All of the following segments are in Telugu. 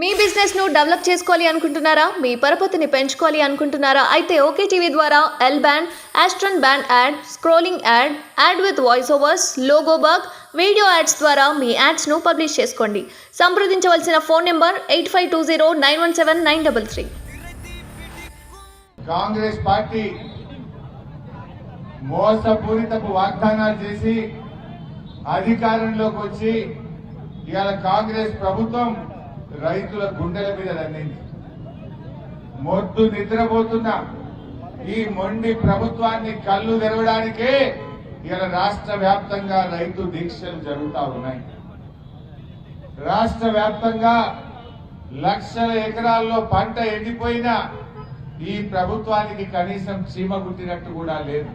మీ బిజినెస్ ను డెవలప్ చేసుకోవాలి అనుకుంటున్నారా? మీ పరపతిని పెంచుకోవాలి అనుకుంటున్నారా? అయితే ఓకే టీవీ ద్వారా ఎల్ బ్యాండ్, ఆస్ట్రన్ band ad, scrolling ad, ad with voice overs, logo bug, video ads ద్వారా మీ యాడ్స్ ను పబ్లిష్ చేసుకోండి. సంప్రదించవలసిన ఫోన్ నెంబర్ 8520917933. కాంగ్రెస్ పార్టీ మోసపూరితపు వాగ్దానాలు చేసి అధికారంలోకి వచ్చి ఇవాళ కాంగ్రెస్ ప్రభుత్వం రైతుల గుండెల మీద దండింది. మొద్దు నిద్రపోతున్న ఈ మొండి ప్రభుత్వాన్ని కళ్ళు తెరవడానికే ఇవాళ రాష్ట్ర వ్యాప్తంగా రైతు దీక్షలు జరుగుతా ఉన్నాయి. రాష్ట్ర వ్యాప్తంగా లక్షల ఎకరాల్లో పంట ఎండిపోయినా ఈ ప్రభుత్వానికి కనీసం చీమ గుట్టినట్టు కూడా లేదు.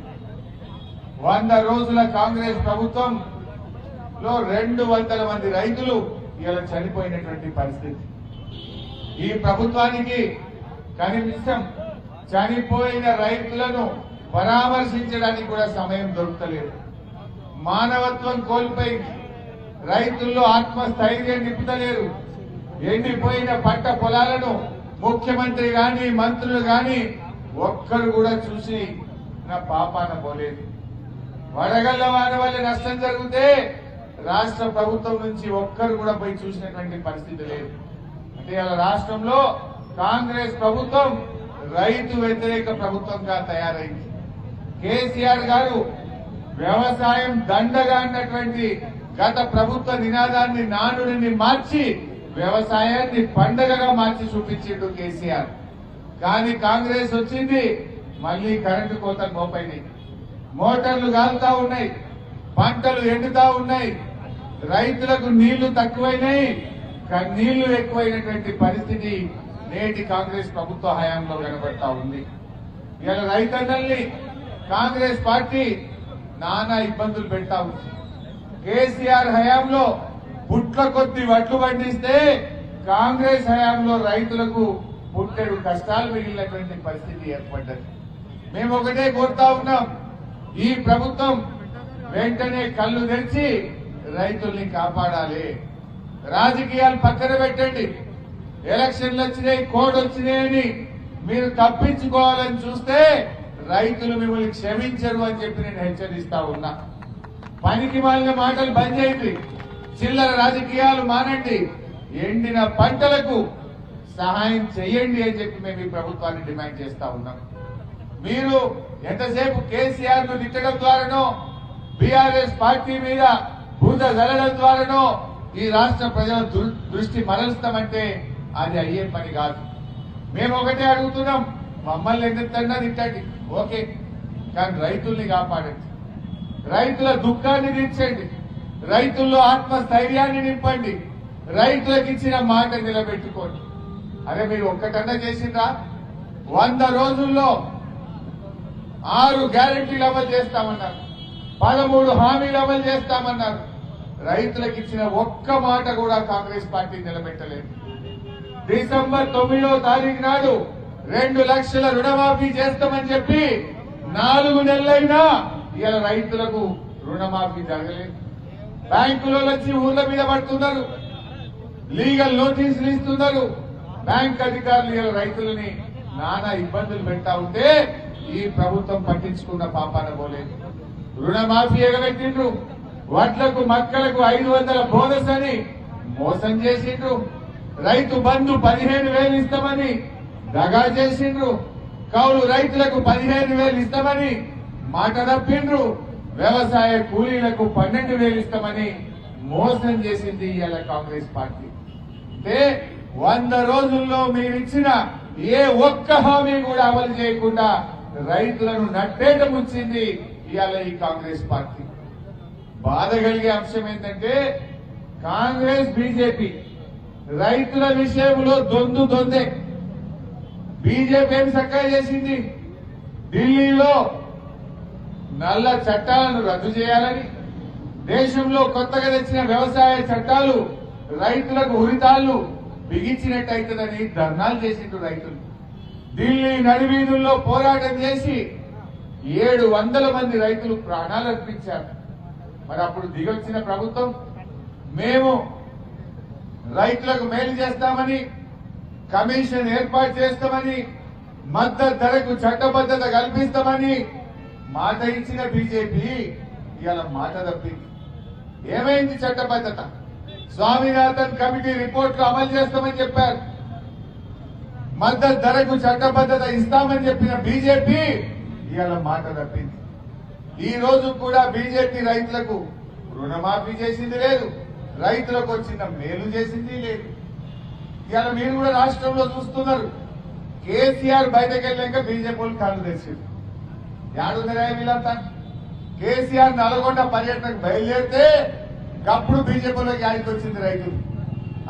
100 రోజుల కాంగ్రెస్ ప్రభుత్వంలో 200 మంది రైతులు ఇలా చనిపోయినటువంటి పరిస్థితి. ఈ ప్రభుత్వానికి కనీసం చనిపోయిన రైతులను పరామర్శించడానికి కూడా సమయం దొరుకుతలేదు. మానవత్వం కోల్పోయింది. రైతుల్లో ఆత్మస్థైర్యం నింపుతలేరు. ఎండిపోయిన పంట పొలాలను ముఖ్యమంత్రి గాని మంత్రులు గాని ఒక్కరు కూడా చూసి నా పాపాన పోలేదు. వడగళ్ల వాన వల్ల నష్టం జరిగితే రాష్ట్ర ప్రభుత్వం నుంచి ఒక్కరు కూడా పోయి చూసినటువంటి పరిస్థితి లేదు. అంటే ఇలా రాష్ట్రంలో కాంగ్రెస్ ప్రభుత్వం రైతు వ్యతిరేక ప్రభుత్వంగా తయారైంది. కేసీఆర్ గారు వ్యవసాయం దండగా అన్నటువంటి గత ప్రభుత్వ నినాదాన్ని నానుడిని మార్చి వ్యవసాయాన్ని పండగగా మార్చి చూపించిండు కేసీఆర్. కానీ కాంగ్రెస్ వచ్చింది, మళ్లీ కరెంటు కోత మోపైనాయి, మోటార్లు కాలుతా ఉన్నాయి, పంటలు ఎండుతా ఉన్నాయి, రైతులకు నీళ్లు తక్కువైనాయి, నీళ్లు ఎక్కువైనటువంటి పరిస్థితి నేటి కాంగ్రెస్ ప్రభుత్వ హయాంలో కనబడతా ఉంది. ఇలా రైతన్నల్ని కాంగ్రెస్ పార్టీ నానా ఇబ్బందులు పెడతా ఉంది. కేసీఆర్ హయాంలో పుట్ల కొద్ది వడ్లు పండిస్తే కాంగ్రెస్ హయాంలో రైతులకు పుట్టెడు కష్టాలు మిగిలినటువంటి పరిస్థితి ఏర్పడ్డది. మేము ఒకటే కోరుతా ఉన్నాం, ఈ ప్రభుత్వం వెంటనే కళ్ళు తెరిచి రైతుల్ని కాపాడాలి. రాజకీయాలు పక్కన పెట్టండి. ఎలక్షన్లు వచ్చినాయి, కోడ్ వచ్చినాయని మీరు తప్పించుకోవాలని చూస్తే రైతులు మిమ్మల్ని క్షమించరు అని చెప్పి నేను హెచ్చరిస్తా ఉన్నా. పనికి మాలిన మాటలు బంద్ చేయండి, చిల్లర రాజకీయాలు మానండి, ఎండిన పంటలకు సహాయం చేయండి అని చెప్పి మేము ఈ ప్రభుత్వాన్ని డిమాండ్ చేస్తా ఉన్నాం. మీరు ఎంతసేపు కేసీఆర్ ను తిట్టడం ద్వారానో బీఆర్ఎస్ పార్టీ మీద బూద జల్లడం ద్వారానో ఈ రాష్ట్ర ప్రజల దృష్టి మరలుస్తామంటే అది అయ్యే పని కాదు. మేము ఒకటే అడుగుతున్నాం, మమ్మల్ని ఎందుకన్నా తిట్టండి ఓకే, కానీ రైతుల్ని కాపాడండి, రైతుల దుఃఖాన్ని తీర్చండి, రైతుల్లో ఆత్మస్థైర్యాన్ని నింపండి, రైతులకు ఇచ్చిన మాట నిలబెట్టుకోండి. అదే మీరు ఒక్కటన్నా చేసిండ్రా? 100 రోజుల్లో 6 గ్యారెంటీలు అమలు చేస్తామన్నారు, 13 హామీలు అమలు చేస్తామన్నారు. రైతులకు ఇచ్చిన ఒక్క మాట కూడా కాంగ్రెస్ పార్టీ నిలబెట్టలేదు. డిసెంబర్ 9వ తారీఖు నాడు 2 లక్షల రుణమాఫీ చేస్తామని చెప్పి 4 నెలలైనా ఇలా రైతులకు రుణమాఫీ జరగలేదు. బ్యాంకులో వచ్చి ఊర్ల మీద పడుతున్నారు, లీగల్ నోటీసులు ఇస్తున్నారు. బ్యాంక్ అధికారులు ఇలా రైతులని నానా ఇబ్బందులు పెడతా ఉంటే ఈ ప్రభుత్వం పట్టించుకున్న పాపాన పోలేదు. రుణమాఫీ ఎగబెట్టిండ్రు, వడ్లకు మక్కలకు 500 బోనస్ అని మోసం చేసిండ్రు, రైతు బంధు 15,000 ఇస్తామని దగా చేసిండ్రు, కౌలు రైతులకు 15,000 ఇస్తామని మాట తప్పిండ్రు, వ్యవసాయ కూలీలకు 12,000 ఇస్తామని మోసం చేసింది ఇలా కాంగ్రెస్ పార్టీ. అంటే 100 రోజుల్లో మీరిచ్చిన ఏ ఒక్క హామీ కూడా అమలు చేయకుండా రైతులను నట్టేట ముంచింది ఇవాళ ఈ కాంగ్రెస్ పార్టీ. బాధ కలిగే అంశం ఏంటంటే కాంగ్రెస్ బీజేపీ రైతుల విషయంలో దొందే. బీజేపీ ఏం చక్కగా చేసింది, ఢిల్లీలో నల్ల చట్టాలను రద్దు చేయాలని, దేశంలో కొత్తగా తెచ్చిన వ్యవసాయ చట్టాలు రైతులకు ఉరితాళ్లు బిగించినట్టయితుందని ధర్నాలు చేసిండ్రు రైతులు. ఢిల్లీ నడివీధుల్లో పోరాటం చేసి 700 మంది రైతులు ప్రాణాలు అర్పించారు. మరి అప్పుడు దిగొచ్చిన ప్రభుత్వం మేము రైతులకు మేలు చేస్తామని, కమిషన్ ఏర్పాటు చేస్తామని, మద్దతు ధరకు చట్టబద్ధత కల్పిస్తామని మాట ఇచ్చిన బీజేపీ ఇవాళ మాట తప్పింది. ఏమైంది చట్టబద్ధత? స్వామినాథన్ కమిటీ రిపోర్ట్లు అమలు చేస్తామని చెప్పారు. మద్దతు ధరకు చట్టబద్ధత ఇస్తామని చెప్పిన బీజేపీ ఇవాళ మాట తప్పింది. ఈ రోజు కూడా బీజేపీ రైతులకు రుణమాఫీ చేసింది లేదు, రైతులకు వచ్చిన మేలు చేసింది లేదు. ఇవాళ మీరు కూడా రాష్ట్రంలో చూస్తున్నారు, కేసీఆర్ బయటకు వెళ్ళాక బీజేపీ వాళ్ళు కాళ్ళు తెచ్చింది. యాడుందరా వీళ్ళంతా? కేసీఆర్ నల్గొండ పర్యటనకు బయలుదేరితే అప్పుడు బీజేపీలోకి యాడికి వచ్చింది రైతులు.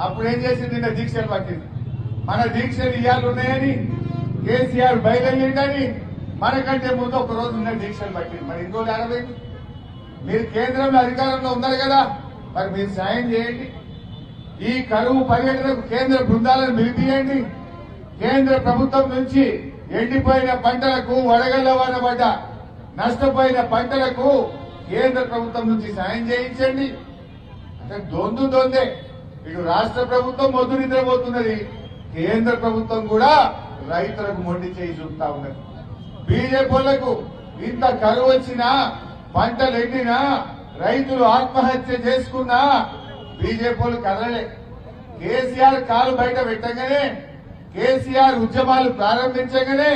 అప్పుడు ఏం చేసింది? నిన్న దీక్షలు పట్టింది. మన దీక్షలు ఇవాళ ఉన్నాయని, కేసీఆర్ బయలుదేరిందని మనకంటే ముందు ఒక రోజు నిన్న దీక్షలు పట్టింది. మరి ఇంకో ఏడవైంది? మీరు కేంద్రంలో అధికారంలో ఉన్నారు కదా, మరి మీరు సాయం చేయండి. ఈ కరువు పర్యటనకు కేంద్ర బృందాలను పిలిపియండి. కేంద్ర ప్రభుత్వం నుంచి ఎండిపోయిన పంటలకు, వడగళ్ల వాన పడ్డ నష్టపోయిన పంటలకు కేంద్ర ప్రభుత్వం నుంచి సాయం చేయించండి. అంటే దొందే. ఇటు రాష్ట్ర ప్రభుత్వం మొద్దు నిద్రపోతున్నది, కేంద్ర ప్రభుత్వం కూడా రైతులకు మొండి చేయి చూపుతా ఉన్నది. బీజేపీలకు ఇంత కరువు వచ్చినా, పంటలు ఎండినా, రైతులు ఆత్మహత్య చేసుకున్నా బీజేపీలు కదలలే. కేసీఆర్ కాలు బయట పెట్టగానే, కేసీఆర్ ఉద్యమాలు ప్రారంభించగానే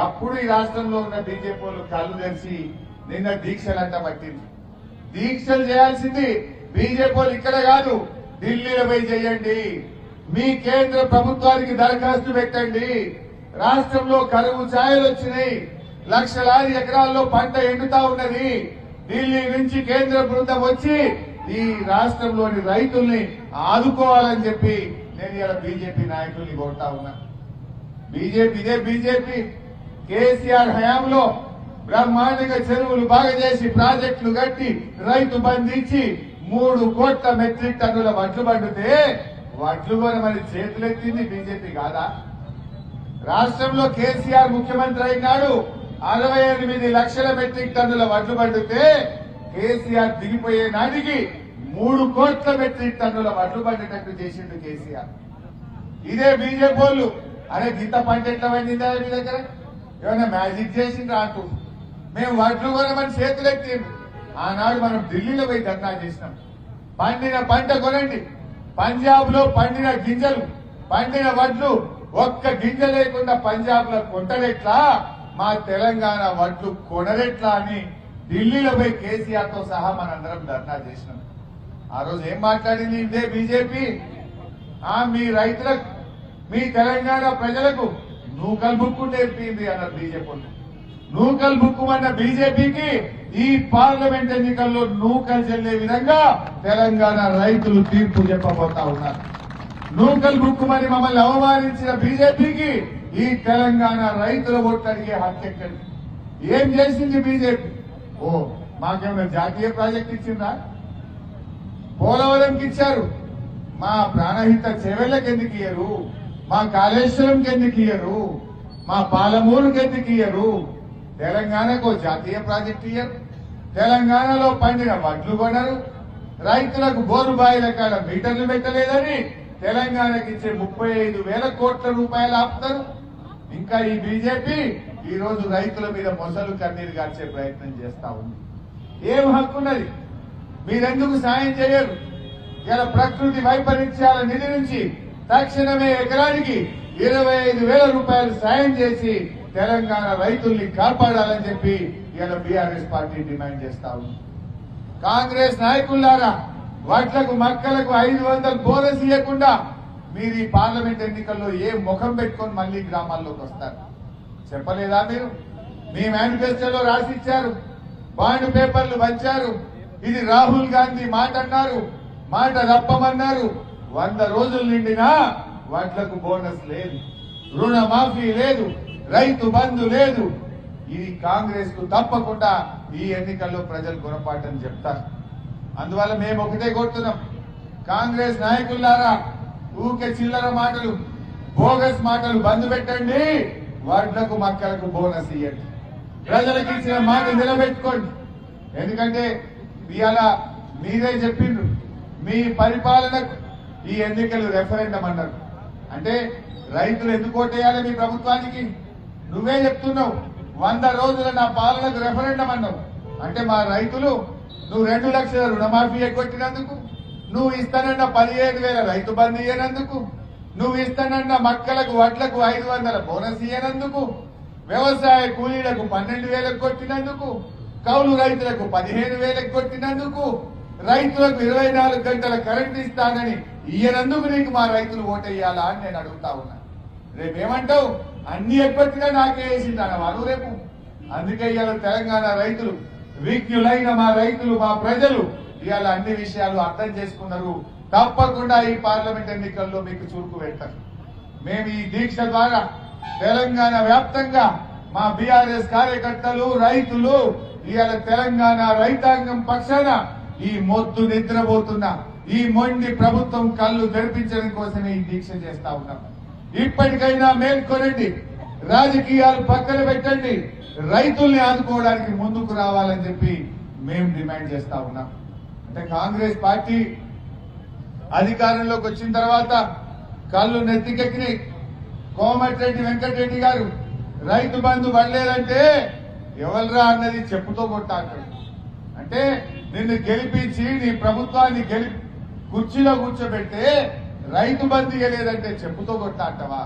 అప్పుడు ఈ రాష్ట్రంలో ఉన్న బీజేపీలు కళ్ళు తెరిచి నిన్న దీక్షలంట పట్టింది. దీక్షలు చేయాల్సింది బీజేపీలు ఇక్కడ కాదు, ఢిల్లీలో పోయి చేయండి. మీ కేంద్ర ప్రభుత్వానికి దరఖాస్తు పెట్టండి. రాష్ట్రంలో కరువు ఛాయలు వచ్చినాయి, లక్షలాది ఎకరాల్లో పంట ఎండుతా ఉన్నది. ఢిల్లీ నుంచి కేంద్ర బృందం వచ్చి ఈ రాష్ట్రంలోని రైతుల్ని ఆదుకోవాలని చెప్పి నేను ఇలా బీజేపీ నాయకుల్ని కోరుతా ఉన్నా. ఇదే బీజేపీ కేసీఆర్ హయాంలో బ్రహ్మాండంగా చెరువులు బాగా చేసి, ప్రాజెక్టులు కట్టి, రైతు బంధించి 3 కోట్ల మెట్రిక్ టన్నుల వడ్లు పండితే వడ్లు కొనమని చేతులెత్తింది బీజేపీ కాదా? రాష్ట్రంలో కేసీఆర్ ముఖ్యమంత్రి అయినాడు, 68 లక్షల మెట్రిక్ టన్నుల వడ్లు పండితే కేసీఆర్ దిగిపోయే నాటికి 3 కోట్ల మెట్రిక్ టన్నుల వడ్లు పండేటట్టు చేసిండు కేసీఆర్. ఇదే బీజేపీ వాళ్ళు అరే గింత పంట ఎట్లా పండిందా మీ దగ్గర, ఏమైనా మ్యాజిక్ చేసిండ్రా అంటూ మేము వడ్లు కొనమని చేతులెత్తిండు. ఆనాడు మనం ఢిల్లీలో పోయి ధర్నా చేసినాం. పండిన పంట కొనండి, పంజాబ్ లో పండిన గింజలు, పండిన వడ్లు ఒక్క గింజ లేకుండా పంజాబ్ లో కొంటరెట్లా, మా తెలంగాణ వడ్లు కొనరెట్లా అని ఢిల్లీలో పోయి కేసీఆర్ తో సహా మనందరం ధర్నా చేసినాం. ఆ రోజు ఏం మాట్లాడింది ఇదే బీజేపీ? మీ రైతులకు, మీ తెలంగాణ ప్రజలకు నూకల్ బుక్కు నేర్పింది అన్నారు బీజేపీ. నూకల్ బుక్కు అన్న బీజేపీకి ఈ పార్లమెంట్ ఎన్నికల్లో నూకలు చెల్లే విధంగా తెలంగాణ రైతులు తీర్పు చెప్పబోతా ఉన్నారు. నూకల్ బుక్కు అని మమ్మల్ని అవమానించిన బీజేపీకి ఈ తెలంగాణ రైతుల ఓట్లు అడిగే హక్కు ఎక్కడి? ఏం చేసింది బీజేపీ? మాకేమైనా జాతీయ ప్రాజెక్ట్ ఇచ్చిందా? పోలవరంకి ఇచ్చారు, మా ప్రాణహిత చెవెళ్ళకి ఎందుకు ఇయ్యరు? మా కాళేశ్వరంకి ఎందుకు ఇయ్యరు? మా పాలమూరుకి ఎందుకు ఇయ్యరు? తెలంగాణకు జాతీయ ప్రాజెక్ట్ ఇయ్యరు. తెలంగాణలో పండిన వడ్లు కొనరు. రైతులకు బోరు బాయిల కాడ మీటర్లు పెట్టలేదని తెలంగాణకి ఇచ్చే 35,000 కోట్ల రూపాయలు ఆపుతారు. ఇంకా ఈ బీజేపీ ఈ రోజు రైతుల మీద మొసలు కన్నీరు గార్చే ప్రయత్నం చేస్తా ఉంది. ఏం హక్కున్నది? మీరెందుకు సాయం చేయరు? ఇలా ప్రకృతి వైపరీత్యాల నిధి నుంచి తక్షణమే ఎకరానికి 25,000 రూపాయలు సాయం చేసి తెలంగాణ రైతుల్ని కాపాడాలని చెప్పి ఇలా బీఆర్ఎస్ పార్టీ డిమాండ్ చేస్తా ఉంది. కాంగ్రెస్ నాయకులారా, వడ్లకు మక్కలకు 500 బోనస్ ఇవ్వకుండా మీరు ఈ పార్లమెంట్ ఎన్నికల్లో ఏ ముఖం పెట్టుకొని మళ్లీ గ్రామాల్లోకి వస్తారు? చెప్పలేదా మీరు? మీ మేనిఫెస్టోలో రాసిచ్చారు, బాండ్ పేపర్లు వచ్చారు. ఇది రాహుల్ గాంధీ మాట అన్నారు, మాట తప్పమన్నారు. 100 రోజులు నిండినా వడ్లకు బోనస్ లేదు, రుణమాఫీ లేదు, రైతు బంధు లేదు. ఇది కాంగ్రెస్ కు తప్పకుండా ఈ ఎన్నికల్లో ప్రజలు గుణపాఠం చెప్తారు. అందువల్ల మేము ఒకటే కోరుతున్నాం, కాంగ్రెస్ నాయకులారా, ఊకే చిల్లర మాటలు, బోగస్ మాటలు బంద్ పెట్టండి. వడ్లకు మక్కలకు బోనస్ ఇవ్వండి. ప్రజలకు ఇచ్చిన మాట నిలబెట్టుకోండి. ఎందుకంటే ఇవాళ మీరే చెప్పిండ్రు, మీ పరిపాలనకు ఈ ఎన్నికలు రెఫరెండం అన్నారు. అంటే రైతులు ఎందుకు ఓటేయాలి మీ ప్రభుత్వానికి? నువ్వే చెప్తున్నావు 100 రోజుల నా పాలనకు రెఫరెండం అన్నావు. అంటే మా రైతులు నువ్వు 2 లక్షల రుణమాఫీ ఎగ్గొట్టినందుకు, నువ్వు ఇస్తానన్న 15,000 రైతు బంధు ఇయ్యనందుకు, నువ్వు ఇస్తానన్న మక్కలకు వడ్లకు 500 బోనస్ ఇయ్యనందుకు, వ్యవసాయ కూలీలకు 12,000 కొట్టినందుకు, కౌలు రైతులకు 15,000 కొట్టినందుకు, రైతులకు 24 గంటల కరెంట్ ఇస్తానని ఇయ్యనందుకు నీకు మా రైతులు ఓటేయాలా అని నేను అడుగుతా ఉన్నా. రేపేమంటావు? అన్ని ఎగ్గొట్టినా నాకే వేసింది వాళ్ళు రేపు. అందుకే ఇవాళ తెలంగాణ రైతులు, విజ్ఞులైన మా రైతులు, మా ప్రజలు ఇవాళ అన్ని విషయాలు అర్థం చేసుకున్నారు. తప్పకుండా ఈ పార్లమెంట్ ఎన్నికల్లో మీకు చురుకు పెడతారు. మేము ఈ దీక్ష ద్వారా తెలంగాణ వ్యాప్తంగా మా బీఆర్ఎస్ కార్యకర్తలు, రైతులు ఇవాళ తెలంగాణ రైతాంగం పక్షాన ఈ మొద్దు నిద్రపోతున్న ఈ మొండి ప్రభుత్వం కళ్ళు తెరిపించడం కోసమే ఈ దీక్ష చేస్తా ఉన్నాం. ఇప్పటికైనా మేల్కొనండి, రాజకీయాలు పక్కన పెట్టండి, రైతుల్ని ఆదుకోవడానికి ముందుకు రావాలని చెప్పి మేము డిమాండ్ చేస్తా ఉన్నాం. అంటే కాంగ్రెస్ పార్టీ అధికారంలోకి వచ్చిన తర్వాత కళ్ళు నెత్తికెక్కినాయి. కోమటిరెడ్డి వెంకటరెడ్డి గారు రైతు బంధు పడలేదంటే ఎవరురా అన్నది చెప్పుతో కొట్టారు. అంటే నిన్ను గెలిపించి నీ ప్రభుత్వాన్ని కుర్చీలో కూర్చోబెడితే రైతు బంధు ఇవ్వలేదంటే చెప్పుతో కొట్టాటవా?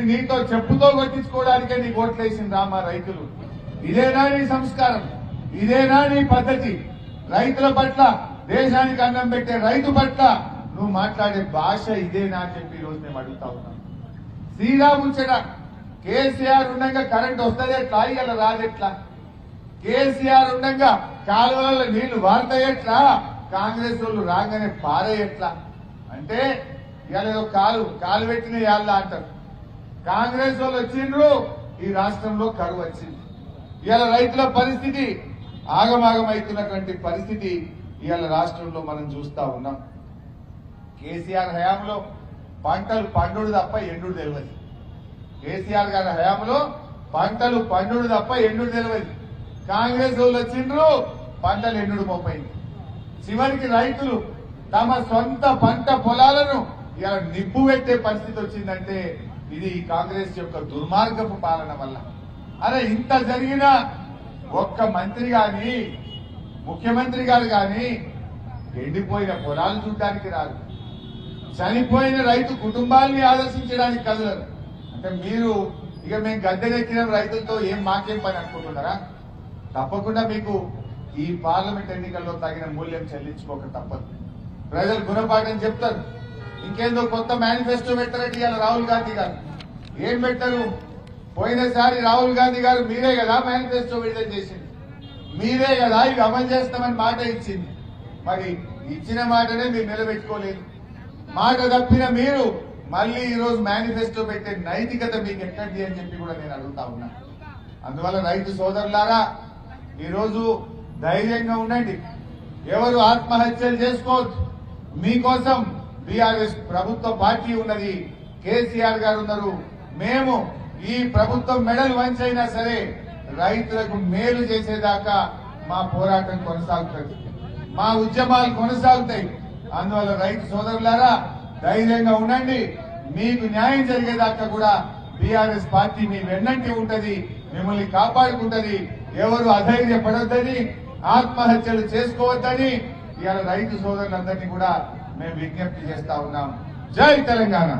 నీతో చెప్పుతో కొట్టించుకోవడానికే నీ ఓట్లేసింది మా రైతులు. ఇదేనా నీ సంస్కారం? ఇదేనా నీ పద్ధతి? రైతుల పట్ల, దేశానికి అన్నం పెట్టే రైతు పట్ల నువ్వు మాట్లాడే భాష ఇదేనా అని చెప్పి ఈ రోజు మేము అడుగుతా ఉన్నాం. శ్రీరాముచ్చట కేసీఆర్ ఉండగా కరెంట్ వస్తుంది ఎట్లా? ఇలా రాదెట్లా? కేసీఆర్ ఉండగా కాలువలలో నీళ్లు వాడతాయట్లా? కాంగ్రెస్ వాళ్ళు రాగానే పారేయట్లా? అంటే ఇవాళ ఏదో కాలు పెట్టిన యాళ్ళ అంటారు. కాంగ్రెస్ వాళ్ళు వచ్చిండ్రు, ఈ రాష్ట్రంలో కరువు వచ్చింది. ఇవాళ రైతుల పరిస్థితి ఆగమాగమైతున్నటువంటి పరిస్థితి ఇవాళ రాష్ట్రంలో మనం చూస్తా ఉన్నాం. కేసీఆర్ హయాంలో పంటలు పండుడు తప్ప ఎండుడు తెలియదు. కేసీఆర్ గారి హయాంలో పంటలు పండుడు తప్ప ఎండుడు తెలియదు. కాంగ్రెస్ వాళ్ళు వచ్చిండ్రు, పంటలు ఎండుడు మోపైంది. చివరికి రైతులు తమ సొంత పంట పొలాలను ఇలా నిప్పు పెట్టే పరిస్థితి వచ్చిందంటే ఇది కాంగ్రెస్ యొక్క దుర్మార్గపు పాలన వల్ల. అరే ఇంత జరిగినా ఒక్క మంత్రి గాని, ముఖ్యమంత్రి గారు గాని ఎండిపోయిన పొలాలు చూడడానికి రాదు, చనిపోయిన రైతు కుటుంబాలని ఆదర్శించడానికి కదలరు. అంటే మీరు ఇక మేము గద్దెనెక్కిన రైతులతో మాకేం పని అనుకుంటున్నారా? తప్పకుండా మీకు ఈ పార్లమెంట్ ఎన్నికల్లో తగిన మూల్యం చెల్లించుకోక తప్పదు. ప్రజలు గుణపాఠం చెప్తారు. ఇంకేందో కొత్త మేనిఫెస్టో పెట్టారట ఇవాళ రాహుల్ గాంధీ గారు. ఏం పెట్టారు? పోయినసారి రాహుల్ గాంధీ గారు మీరే కదా మేనిఫెస్టో విడుదల చేసింది, మీరే కదా ఇవి అమలు చేస్తామని మాట ఇచ్చింది. మరి ఇచ్చిన మాటనే మీరు నిలబెట్టుకోలేదు. మాట తప్పిన మీరు మళ్ళీ ఈ రోజు మేనిఫెస్టో పెట్టే నైతికత మీకు ఎక్కడిది అని చెప్పి కూడా నేను అడుగుతా ఉన్నా. అందువల్ల రైతు సోదరులారా ఈ రోజు ధైర్యంగా ఉండండి. ఎవరు ఆత్మహత్యలు చేసుకోవద్దు. మీకోసం బీఆర్ఎస్ ప్రభుత్వ పార్టీ ఉన్నది, కేసీఆర్ గారు ఉన్నారు. మేము ఈ ప్రభుత్వం మెడలు వంచైనా సరే రైతులకు మేలు చేసేదాకా మా పోరాటం కొనసాగుతుంది, మా ఉద్యమాలు కొనసాగుతాయి. అందువల్ల రైతు సోదరులారా ధైర్యంగా ఉండండి. మీకు న్యాయం జరిగేదాకా కూడా బీఆర్ఎస్ పార్టీ మీ వెన్నంటి ఉంటది, మిమ్మల్ని కాపాడుకుంటది. ఎవరు అధైర్యపడొద్దని, ఆత్మహత్యలు చేసుకోవద్దని ఇవాళ రైతు సోదరులందరినీ కూడా మేము విజ్ఞప్తి చేస్తా ఉన్నాం. జై తెలంగాణ.